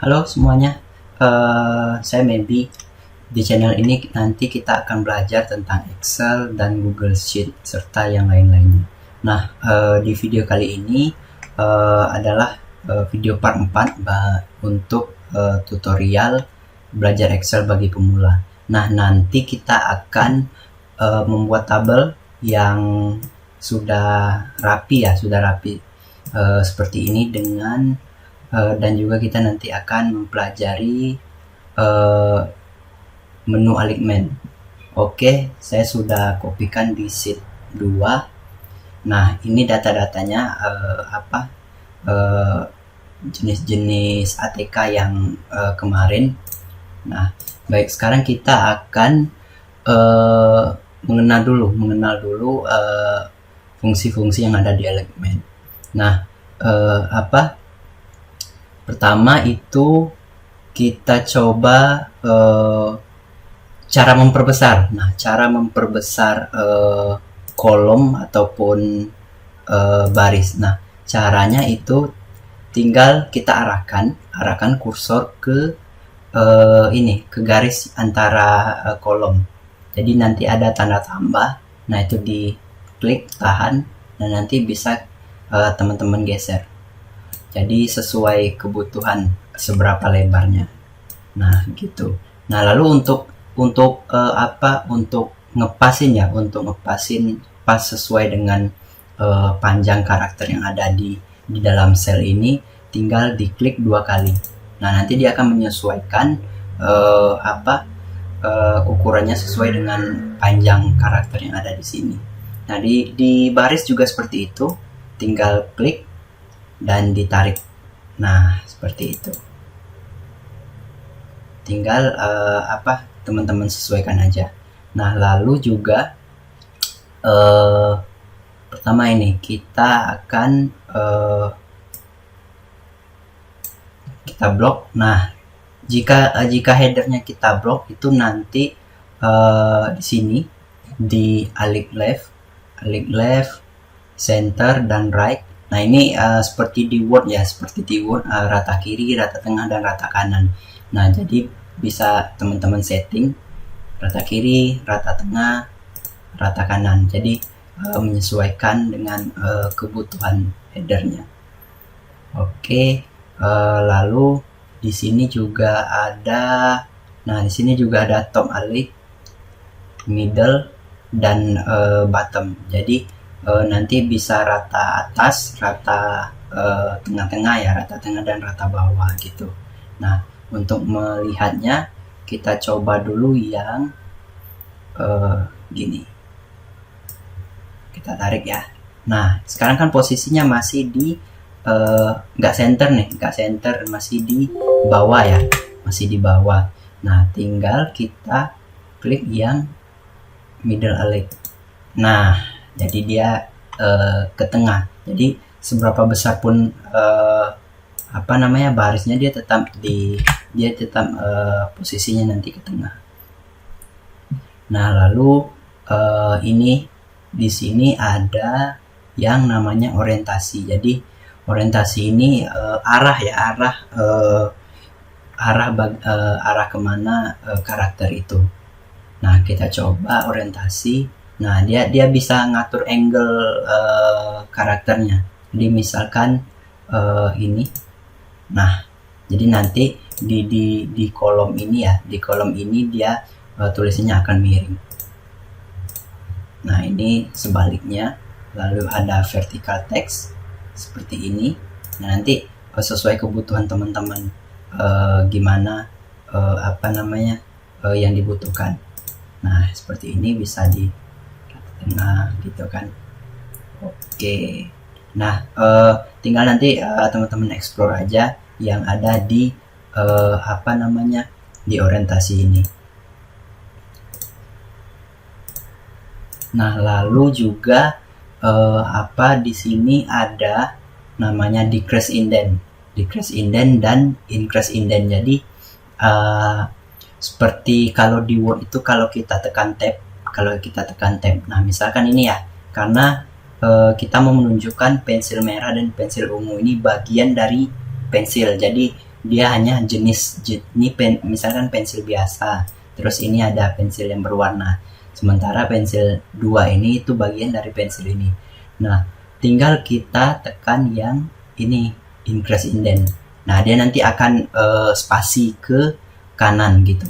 Halo semuanya, saya Mebi. Di channel ini nanti kita akan belajar tentang Excel dan Google Sheet serta yang lain-lainnya. Nah, di video kali ini adalah video part 4 untuk tutorial belajar Excel bagi pemula. Nah, nanti kita akan membuat tabel yang sudah rapi seperti ini dengan dan juga kita nanti akan mempelajari menu alignment. Oke, saya sudah kopikan di sheet 2. Nah, ini data-datanya jenis-jenis ATK yang kemarin. Nah, baik, sekarang kita akan mengenal dulu fungsi-fungsi yang ada di alignment. Nah, pertama itu kita coba cara memperbesar. Nah, cara memperbesar kolom ataupun baris. Nah, caranya itu tinggal kita arahkan kursor ke ke garis antara kolom. Jadi nanti ada tanda tambah. Nah, itu diklik, tahan, dan nanti bisa teman-teman geser. Jadi sesuai kebutuhan seberapa lebarnya. Nah, gitu. Nah, lalu untuk ngepasin pas sesuai dengan panjang karakter yang ada di dalam sel ini, tinggal diklik 2 kali. Nah, nanti dia akan menyesuaikan ukurannya sesuai dengan panjang karakter yang ada di sini. Nah, di baris juga seperti itu, tinggal klik dan ditarik. Nah, seperti itu. Tinggal teman-teman sesuaikan aja. Nah, lalu juga pertama ini kita akan kita blok. Nah, jika headernya kita blok, itu nanti di sini di alignment left, center, dan right. Nah, ini seperti di Word rata kiri, rata tengah, dan rata kanan. Nah, jadi bisa teman-teman setting rata kiri, rata tengah, rata kanan. Jadi menyesuaikan dengan kebutuhan headernya. Oke, lalu di sini juga ada, di sini juga ada top align, middle, dan bottom. Jadi nanti bisa rata atas, rata tengah-tengah rata tengah dan rata bawah gitu. Nah, untuk melihatnya kita coba dulu yang gini. Kita tarik ya. Nah, sekarang kan posisinya masih di nggak center, masih di bawah ya, masih di bawah. Nah, tinggal kita klik yang middle align. Nah, jadi dia ke tengah. Jadi seberapa besar pun barisnya, dia tetap posisinya nanti ke tengah. Nah, lalu ini di sini ada yang namanya orientasi. Jadi orientasi ini arah kemana karakter itu. Nah, kita coba orientasi. Nah, dia bisa ngatur angle karakternya. Jadi misalkan ini. Nah, jadi nanti di kolom ini dia tulisannya akan miring. Nah, ini sebaliknya. Lalu ada vertical text seperti ini. Nah, nanti sesuai kebutuhan teman-teman gimana yang dibutuhkan. Nah, seperti ini bisa di tengah gitu kan. Oke. Nah, tinggal nanti teman-teman explore aja yang ada di di orientasi ini. Nah, lalu juga di sini ada namanya decrease indent dan increase indent. Jadi seperti kalau di Word itu kalau kita tekan tab. Nah, misalkan ini ya, karena kita mau menunjukkan pensil merah dan pensil ungu ini bagian dari pensil. Jadi dia hanya jenis ini misalkan pensil biasa, terus ini ada pensil yang berwarna, sementara pensil 2 ini itu bagian dari pensil ini. Nah, tinggal kita tekan yang ini, increase indent. Nah, dia nanti akan spasi ke kanan gitu.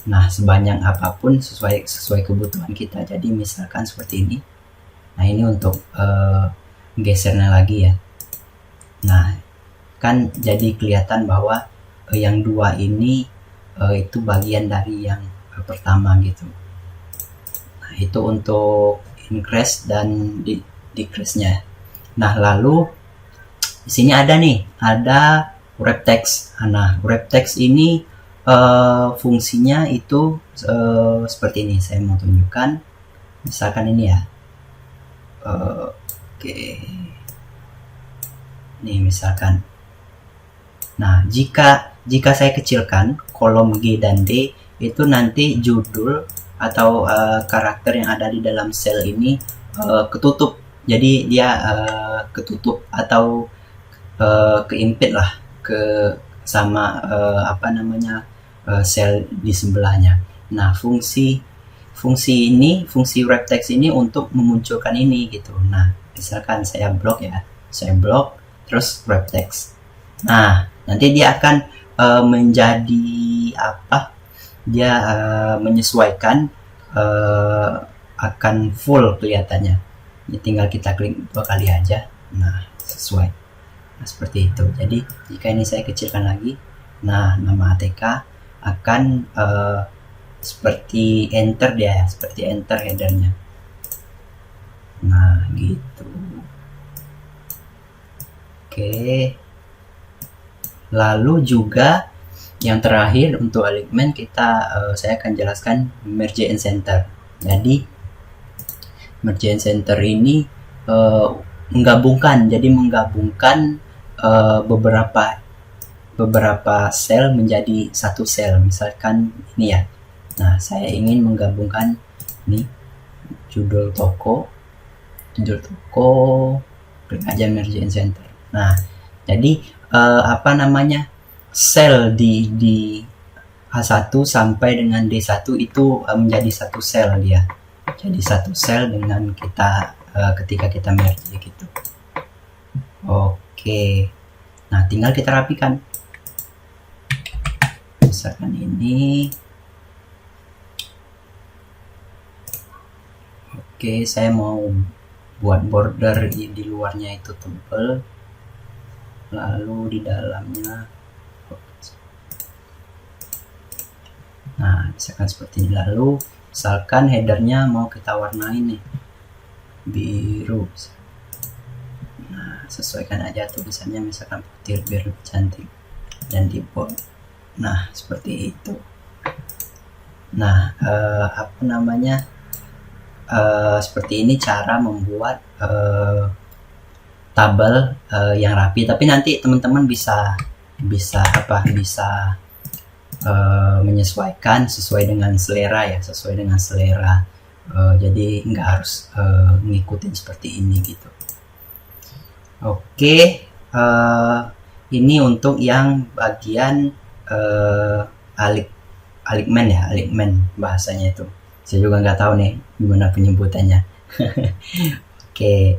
Nah, sebanyak apapun sesuai kebutuhan kita. Jadi misalkan seperti ini. Nah, ini untuk gesernya lagi ya. Nah, kan jadi kelihatan bahwa yang 2 ini itu bagian dari yang pertama gitu. Nah, itu untuk increase dan decrease-nya. Nah, lalu di sini ada wrap text. Nah, wrap text ini fungsinya itu seperti ini. Saya mau tunjukkan, misalkan ini ya. Oke. Nih misalkan. Nah, jika saya kecilkan kolom G dan D, itu nanti judul atau karakter yang ada di dalam sel ini ketutup. Jadi dia ketutup atau keimpit lah sama sel di sebelahnya. Nah, fungsi wrap text ini untuk memunculkan ini gitu. Nah, misalkan saya blok terus wrap text. Nah, nanti dia akan menjadi dia menyesuaikan akan full kelihatannya. Jadi tinggal kita klik 2 kali aja. Nah, sesuai. Nah, seperti itu. Jadi jika ini saya kecilkan lagi, nah nama ATK akan seperti enter dia ya, seperti enter headernya. Nah, gitu. Oke. Lalu juga yang terakhir untuk alignment saya akan jelaskan merge and center. Jadi merge and center ini menggabungkan beberapa sel menjadi satu sel. Misalkan ini ya. Nah, saya ingin menggabungkan ini judul toko, klik aja merge and center. Nah, jadi sel di H1 sampai dengan D1 itu menjadi satu sel dia. Jadi satu sel dengan ketika kita merge gitu. Oke. Nah, tinggal kita rapikan. Misalkan ini. Oke, saya mau buat border di luarnya itu tebal, lalu di dalamnya, nah misalkan seperti ini. Lalu misalkan headernya mau kita warnain nih biru, nah sesuaikan aja tulisannya, misalkan putih biar lebih cantik dan di bold. Nah, seperti itu. Nah, seperti ini cara membuat tabel yang rapi. Tapi nanti teman-teman bisa menyesuaikan sesuai dengan selera ya, jadi nggak harus ngikutin seperti ini gitu. Oke, ini untuk yang bagian alignment bahasanya itu. Saya juga nggak tahu nih gimana penyebutannya. Oke.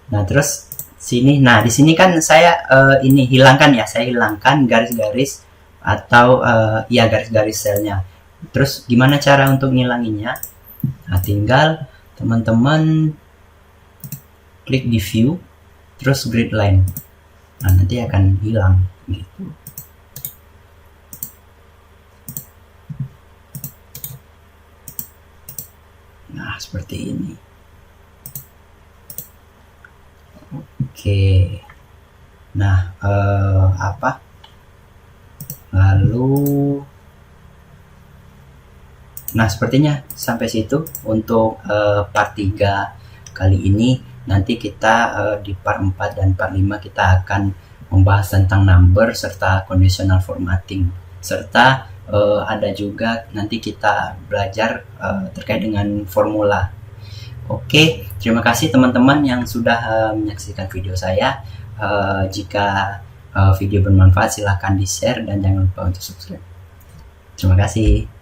Nah, terus di sini kan saya ini saya hilangkan garis-garis atau garis-garis selnya. Terus gimana cara untuk ngilanginnya? Nah, tinggal teman-teman klik di view, terus grid line. Nah, nanti akan hilang gitu. Nah, seperti ini. Oke. Nah, sepertinya sampai situ untuk part 3 kali ini. Nanti kita di part 4 dan part 5 kita akan membahas tentang number serta conditional formatting, serta ada juga nanti kita belajar terkait dengan formula. Oke, terima kasih teman-teman yang sudah menyaksikan video saya. Jika video bermanfaat silahkan di share dan jangan lupa untuk subscribe. Terima kasih.